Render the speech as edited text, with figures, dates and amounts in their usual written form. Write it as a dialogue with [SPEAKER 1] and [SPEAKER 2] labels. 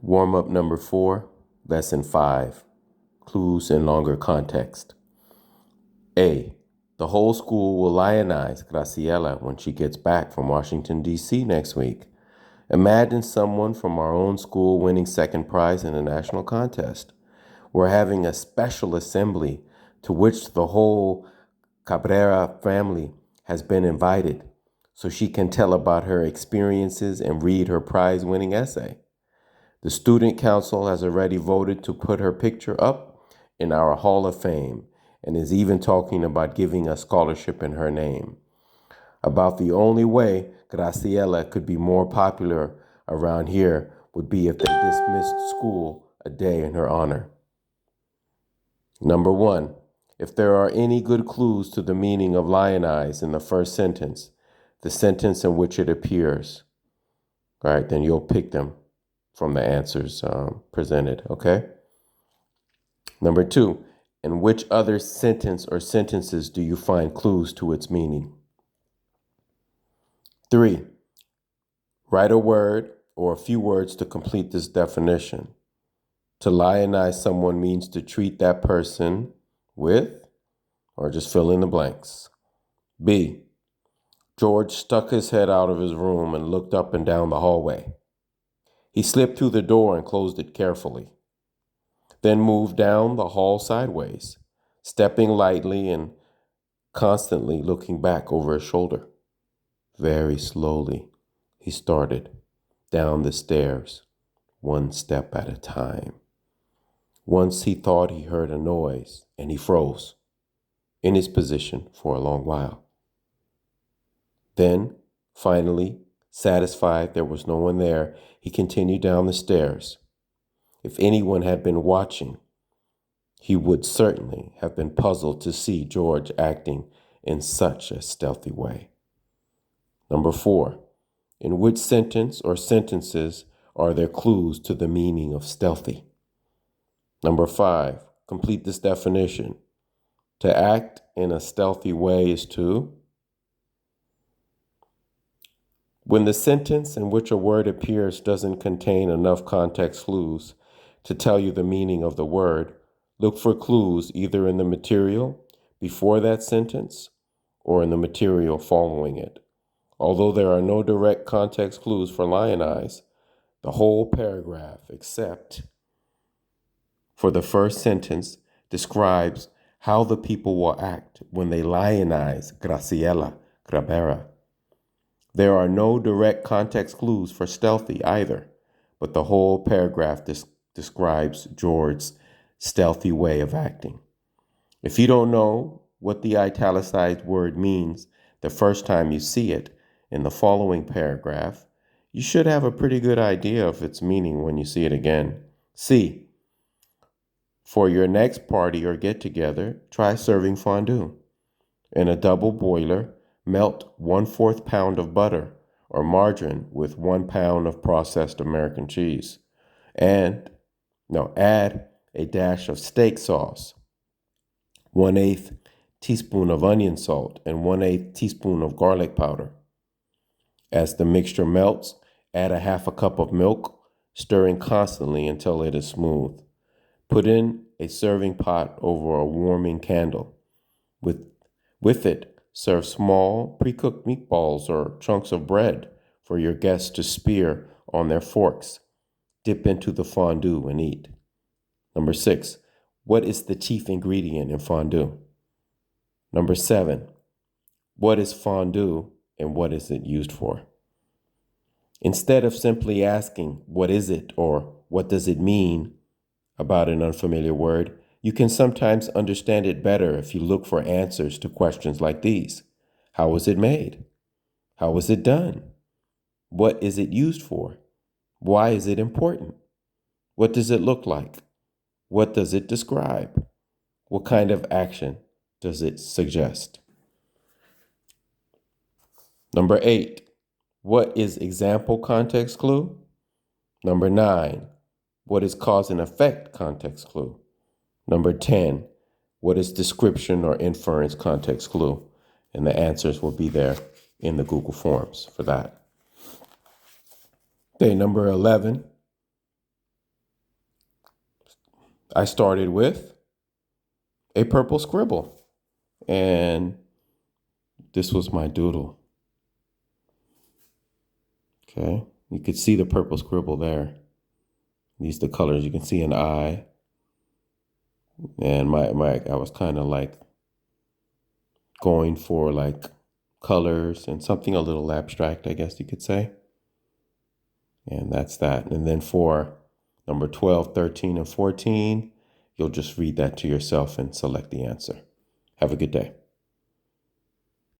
[SPEAKER 1] Warm up number 4, lesson 5, clues in longer context. A. The whole school will lionize Graciela when she gets back from Washington, D.C. next week. Imagine someone from our own school winning second prize in a national contest. We're having a special assembly to which the whole Cabrera family has been invited so she can tell about her experiences and read her prize winning essay. The student council has already voted to put her picture up in our Hall of Fame and is even talking about giving a scholarship in her name. About the only way Graciela could be more popular around here would be if they dismissed school a day in her honor. Number 1, if there are any good clues to the meaning of lionize in the first sentence, the sentence in which it appears, all right, then you'll pick them from the answers presented, okay? Number 2, in which other sentence or sentences do you find clues to its meaning? 3, write a word or a few words to complete this definition. To lionize someone means to treat that person with, or just fill in the blanks. B, George stuck his head out of his room and looked up and down the hallway. He slipped through the door and closed it carefully, then moved down the hall sideways, stepping lightly and constantly looking back over his shoulder. Very slowly, he started down the stairs, one step at a time. Once he thought he heard a noise, and he froze in his position for a long while. Then, finally, satisfied there was no one there, he continued down the stairs. If anyone had been watching, he would certainly have been puzzled to see George acting in such a stealthy way. Number 4, in which sentence or sentences are there clues to the meaning of stealthy? Number 5, complete this definition. To act in a stealthy way is to. When the sentence in which a word appears doesn't contain enough context clues to tell you the meaning of the word, look for clues either in the material before that sentence or in the material following it. Although there are no direct context clues for lionize, the whole paragraph, except for the first sentence, describes how the people will act when they lionize Graciela Cabrera. There are no direct context clues for stealthy either, but the whole paragraph describes George's stealthy way of acting. If you don't know what the italicized word means the first time you see it in the following paragraph, you should have a pretty good idea of its meaning when you see it again. C, for your next party or get-together, try serving fondue. In a double boiler, melt 1/4 pound of butter or margarine with 1 pound of processed American cheese. Add a dash of steak sauce, 1/8 teaspoon of onion salt, and 1/8 teaspoon of garlic powder. As the mixture melts, add a 1/2 cup of milk, stirring constantly until it is smooth. Put in a serving pot over a warming candle. With it, serve small pre-cooked meatballs or chunks of bread for your guests to spear on their forks. Dip into the fondue and eat. Number 6, what is the chief ingredient in fondue? Number 7, what is fondue and what is it used for? Instead of simply asking, what is it or what does it mean about an unfamiliar word, you can sometimes understand it better if you look for answers to questions like these. How was it made? How was it done? What is it used for? Why is it important? What does it look like? What does it describe? What kind of action does it suggest? Number 8, what is example context clue? Number 9, what is cause and effect context clue? Number 10, what is description or inference context clue? And the answers will be there in the Google Forms for that. Okay, number 11, I started with a purple scribble, and this was my doodle. Okay, you could see the purple scribble there. These are the colors. You can see an eye, and my I was kind of like going for like colors and something a little abstract, I guess you could say. And that's that. And then for number 12, 13, and 14, you'll just read that to yourself and select the answer. Have a good day.